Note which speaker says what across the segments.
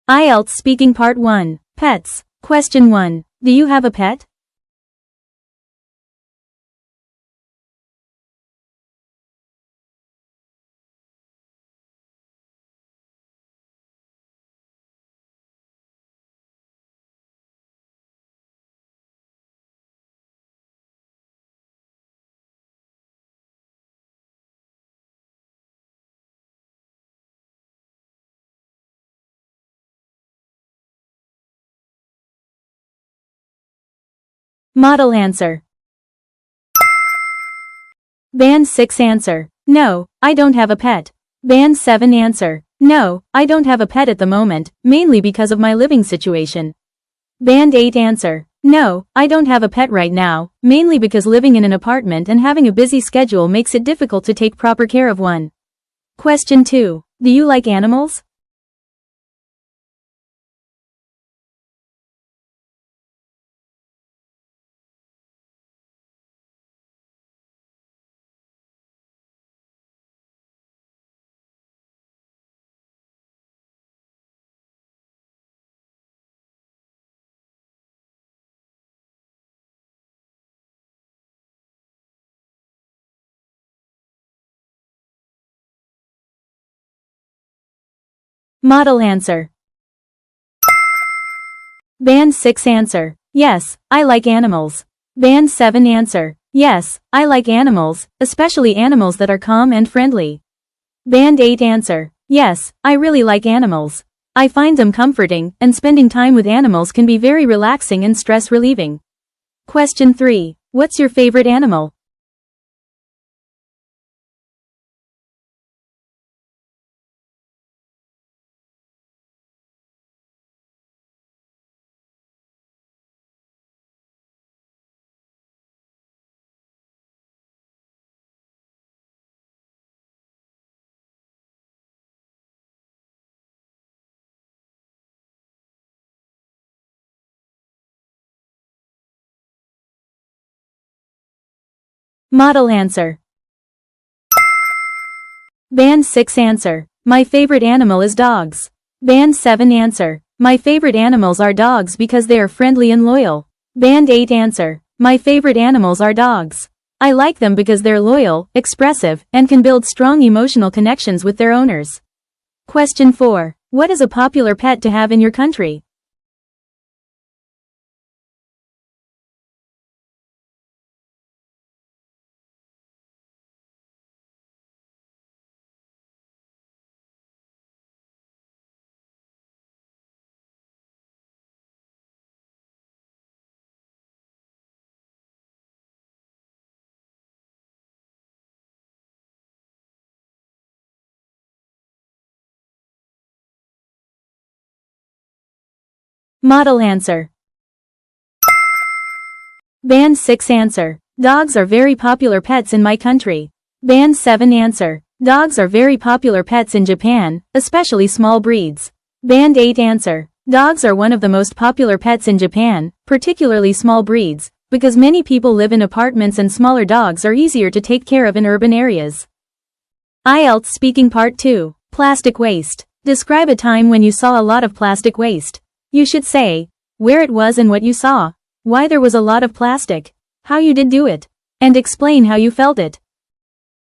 Speaker 1: IELTS Speaking Part 1, Pets. Question 1. Do you have a pet? Model answer. Band 6 answer. No, I don't have a pet. Band 7 answer. No, I don't have a pet at the moment, mainly because of my living situation. Band 8 answer. No, I don't have a pet right now, mainly because living in an apartment and having a busy schedule makes it difficult to take proper care of one. Question 2. Do you like animals? Model answer. Band 6 answer. Yes, I like animals. Band 7 answer. Yes, I like animals, especially animals that are calm and friendly. Band 8 answer. Yes, I really like animals. I find them comforting, and spending time with animals can be very relaxing and stress relieving. Question 3. What's your favorite animal? Model answer. Band 6 answer. My favorite animal is dogs. Band 7 answer. My favorite animals are dogs because they are friendly and loyal. Band 8 answer. My favorite animals are dogs. I like them because they're loyal, expressive, and can build strong emotional connections with their owners. Question 4. What is a popular pet to have in your country? Model answer. Band 6 answer. Dogs are very popular pets in my country. Band 7 answer. Dogs are very popular pets in Japan, especially small breeds. Band 8 answer. Dogs are one of the most popular pets in Japan, particularly small breeds, because many people live in apartments and smaller dogs are easier to take care of in urban areas. IELTS Speaking Part 2. Plastic waste. Describe a time when you saw a lot of plastic waste. You should say where it was and what you saw, why there was a lot of plastic, how you did do it, and explain how you felt it.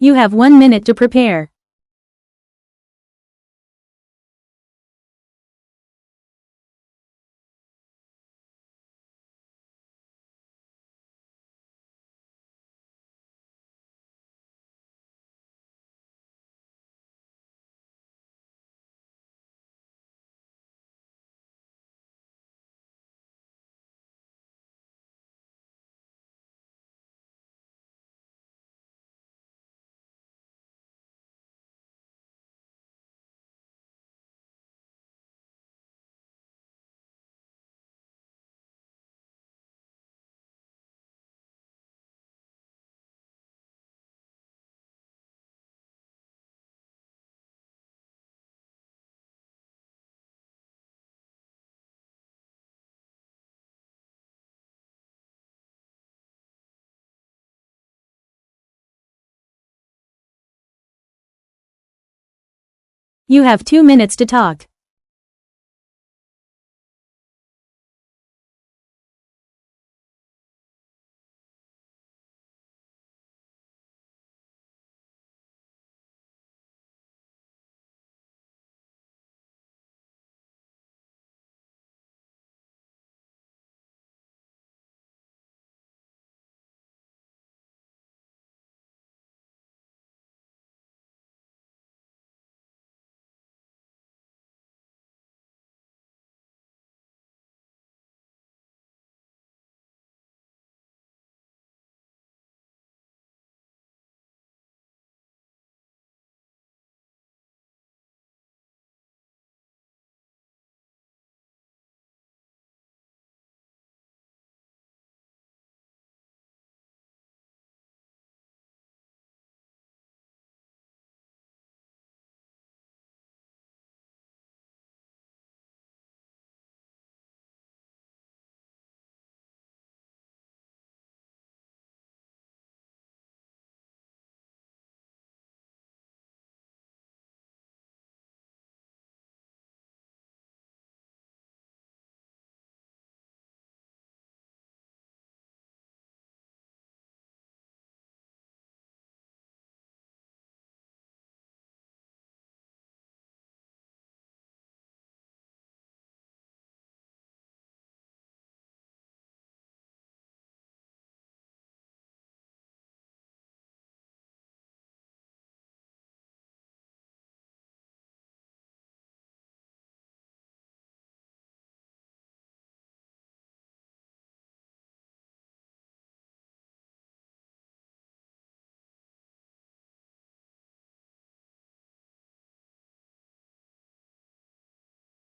Speaker 1: You have 1 minute to prepare. You have 2 minutes to talk.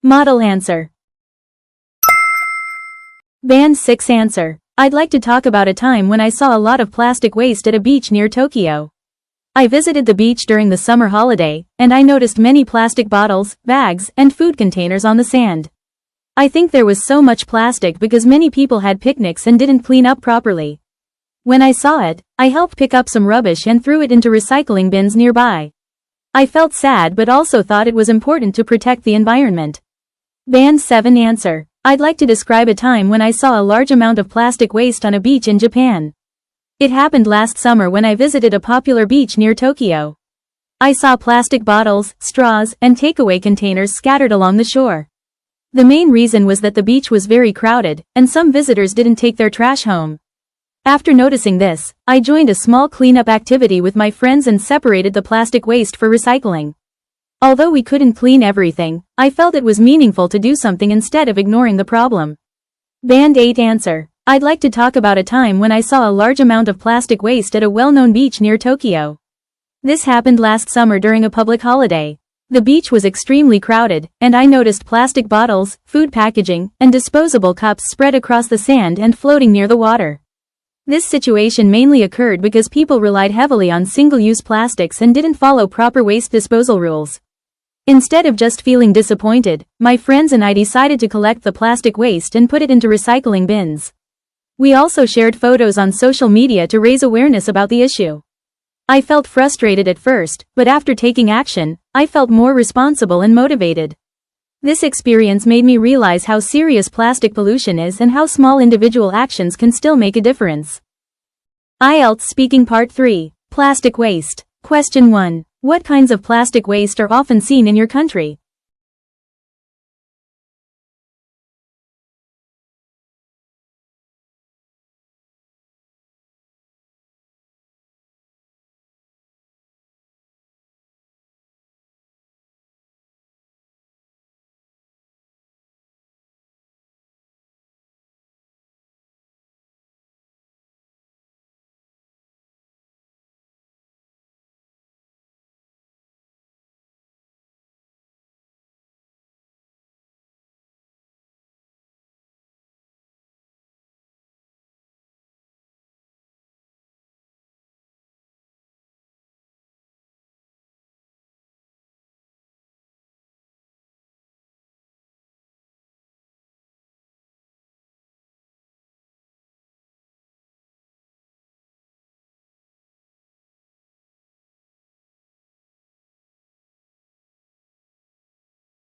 Speaker 1: Model answer. Band 6 answer. I'd like to talk about a time when I saw a lot of plastic waste at a beach near Tokyo. I visited the beach during the summer holiday, and I noticed many plastic bottles, bags, and food containers on the sand. I think there was so much plastic because many people had picnics and didn't clean up properly. When I saw it, I helped pick up some rubbish and threw it into recycling bins nearby. I felt sad but also thought it was important to protect the environment. Band 7 answer. I'd like to describe a time when I saw a large amount of plastic waste on a beach in Japan. It happened last summer when I visited a popular beach near Tokyo. I saw plastic bottles, straws, and takeaway containers scattered along the shore. The main reason was that the beach was very crowded, and some visitors didn't take their trash home. After noticing this, I joined a small cleanup activity with my friends and separated the plastic waste for recycling. Although we couldn't clean everything, I felt it was meaningful to do something instead of ignoring the problem. Band 8 answer. I'd like to talk about a time when I saw a large amount of plastic waste at a well-known beach near Tokyo. This happened last summer during a public holiday. The beach was extremely crowded, and I noticed plastic bottles, food packaging, and disposable cups spread across the sand and floating near the water. This situation mainly occurred because people relied heavily on single-use plastics and didn't follow proper waste disposal rules. Instead of just feeling disappointed, my friends and I decided to collect the plastic waste and put it into recycling bins. We also shared photos on social media to raise awareness about the issue. I felt frustrated at first, but after taking action, I felt more responsible and motivated. This experience made me realize how serious plastic pollution is and how small individual actions can still make a difference. IELTS Speaking Part 3. Plastic Waste. Question 1. What kinds of plastic waste are often seen in your country?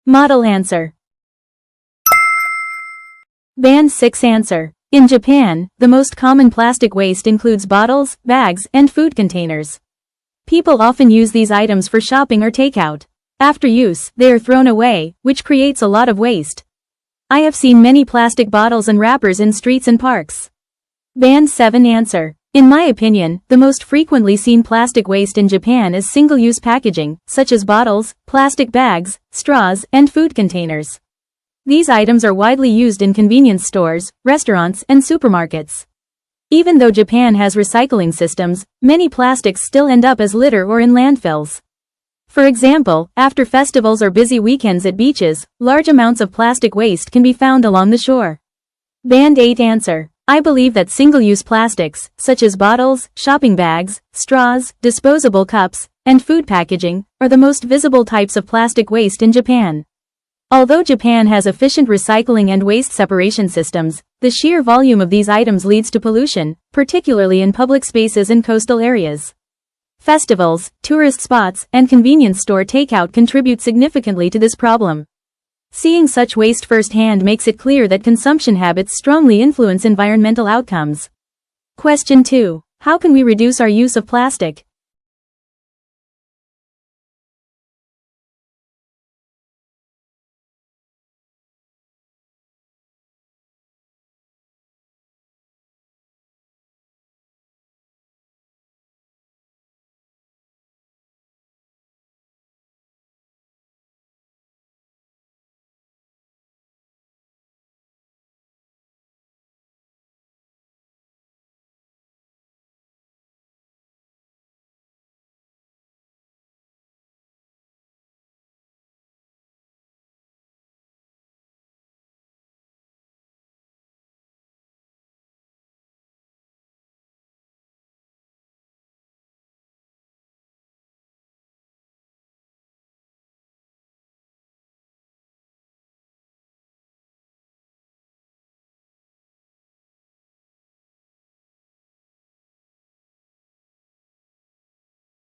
Speaker 1: Model answer. Band 6 answer. In Japan, the most common plastic waste includes bottles, bags, and food containers. People often use these items for shopping or takeout. After use, they are thrown away, which creates a lot of waste. I have seen many plastic bottles and wrappers in streets and parks. Band 7 answer. In my opinion, the most frequently seen plastic waste in Japan is single-use packaging, such as bottles, plastic bags, straws, and food containers. These items are widely used in convenience stores, restaurants, and supermarkets. Even though Japan has recycling systems, many plastics still end up as litter or in landfills. For example, after festivals or busy weekends at beaches, large amounts of plastic waste can be found along the shore. Band 8 answer. I believe that single-use plastics, such as bottles, shopping bags, straws, disposable cups, and food packaging, are the most visible types of plastic waste in Japan. Although Japan has efficient recycling and waste separation systems, the sheer volume of these items leads to pollution, particularly in public spaces and coastal areas. Festivals, tourist spots, and convenience store takeout contribute significantly to this problem. Seeing such waste firsthand makes it clear that consumption habits strongly influence environmental outcomes. Question 2. How can we reduce our use of plastic?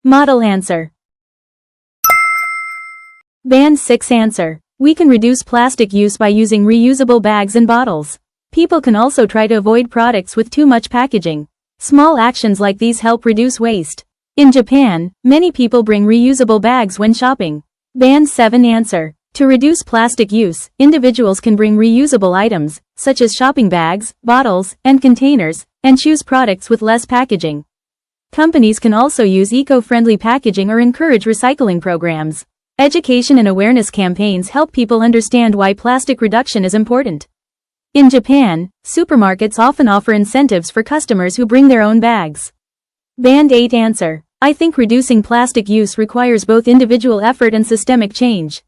Speaker 1: Model answer. Band 6 answer. We can reduce plastic use by using reusable bags and bottles. People can also try to avoid products with too much packaging. Small actions like these help reduce waste. In Japan, many people bring reusable bags when shopping. Band 7 answer. To reduce plastic use, individuals can bring reusable items, such as shopping bags, bottles, and containers, and choose products with less packaging. Companies can also use eco-friendly packaging or encourage recycling programs. Education and awareness campaigns help people understand why plastic reduction is important. In Japan, supermarkets often offer incentives for customers who bring their own bags. Band 8 answer. I think reducing plastic use requires both individual effort and systemic change.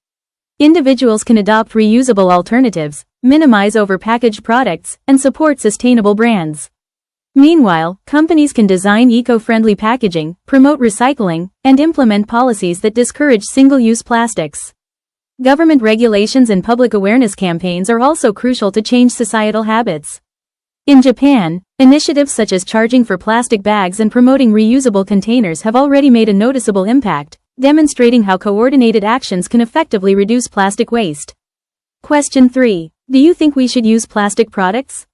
Speaker 1: Individuals can adopt reusable alternatives, minimize overpackaged products, and support sustainable brands. Meanwhile, companies can design eco-friendly packaging, promote recycling, and implement policies that discourage single-use plastics. Government regulations and public awareness campaigns are also crucial to change societal habits. In Japan, initiatives such as charging for plastic bags and promoting reusable containers have already made a noticeable impact, demonstrating how coordinated actions can effectively reduce plastic waste. Question 3. Do you think we should use plastic products?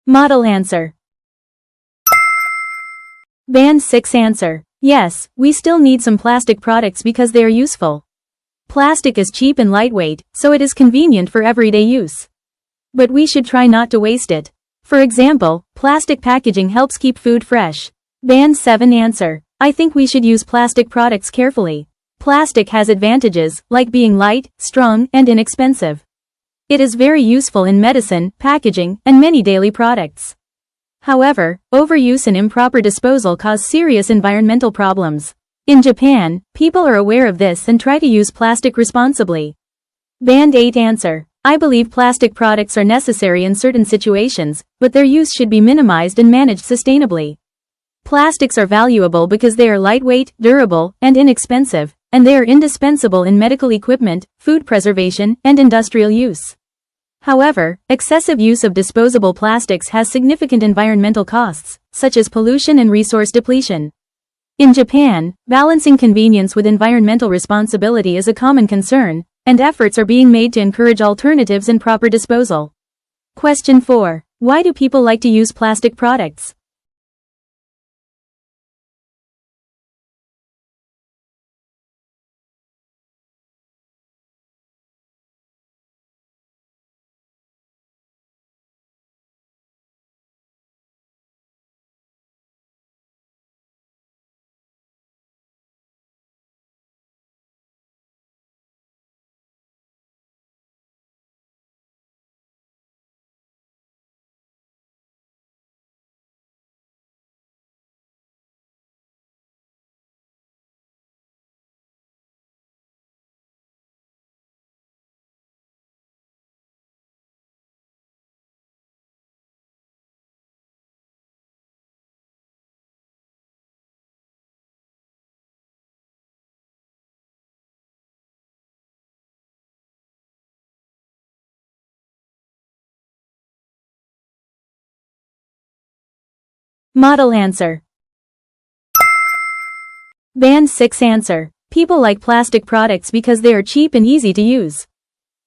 Speaker 1: Model answer. Band 6 answer. Yes, we still need some plastic products because they are useful. Plastic is cheap and lightweight, so it is convenient for everyday use. But we should try not to waste it. For example, plastic packaging helps keep food fresh. Band 7 answer. I think we should use plastic products carefully. Plastic has advantages, like being light, strong, and inexpensive. It is very useful in medicine, packaging, and many daily products. However, overuse and improper disposal cause serious environmental problems. In Japan, people are aware of this and try to use plastic responsibly. Band 8 answer. I believe plastic products are necessary in certain situations, but their use should be minimized and managed sustainably. Plastics are valuable because they are lightweight, durable, and inexpensive, and they are indispensable in medical equipment, food preservation, and industrial use. However, excessive use of disposable plastics has significant environmental costs, such as pollution and resource depletion. In Japan, balancing convenience with environmental responsibility is a common concern, and efforts are being made to encourage alternatives and proper disposal. Question 4. Why do people like to use plastic products? Model answer. Band 6 answer. People like plastic products because they are cheap and easy to use.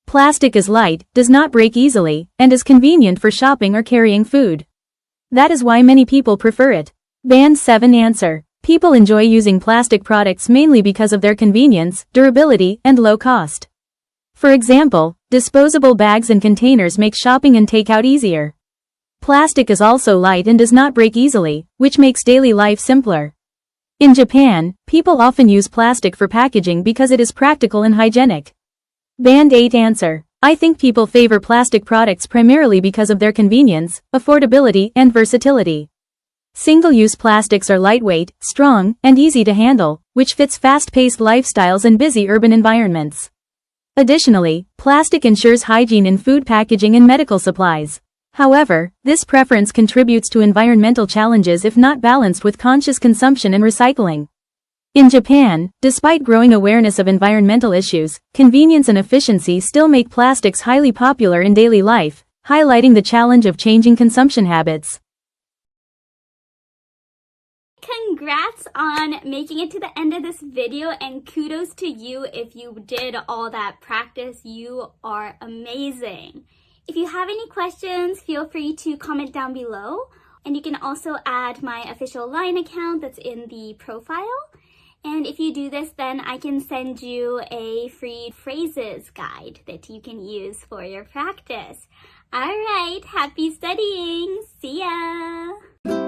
Speaker 1: Plastic is light, does not break easily, and is convenient for shopping or carrying food. That is why many people prefer it. Band 7 answer. People enjoy using plastic products mainly because of their convenience, durability, and low cost. For example, disposable bags and containers make shopping and takeout easier. Plastic is also light and does not break easily, which makes daily life simpler. In Japan, people often use plastic for packaging because it is practical and hygienic. Band 8 answer. I think people favor plastic products primarily because of their convenience, affordability, and versatility. Single-use plastics are lightweight, strong, and easy to handle, which fits fast-paced lifestyles and busy urban environments. Additionally, plastic ensures hygiene in food packaging and medical supplies. However, this preference contributes to environmental challenges if not balanced with conscious consumption and recycling. In Japan, despite growing awareness of environmental issues, convenience and efficiency still make plastics highly popular in daily life, highlighting the challenge of changing consumption habits.
Speaker 2: Congrats on making it to the end of this video, and kudos to you if you did all that practice. You are amazing. If you have any questions, feel free to comment down below, and you can also add my official LINE account that's in the profile. And if you do this, then I can send you a free phrases guide that you can use for your practice. All right, happy studying. See ya.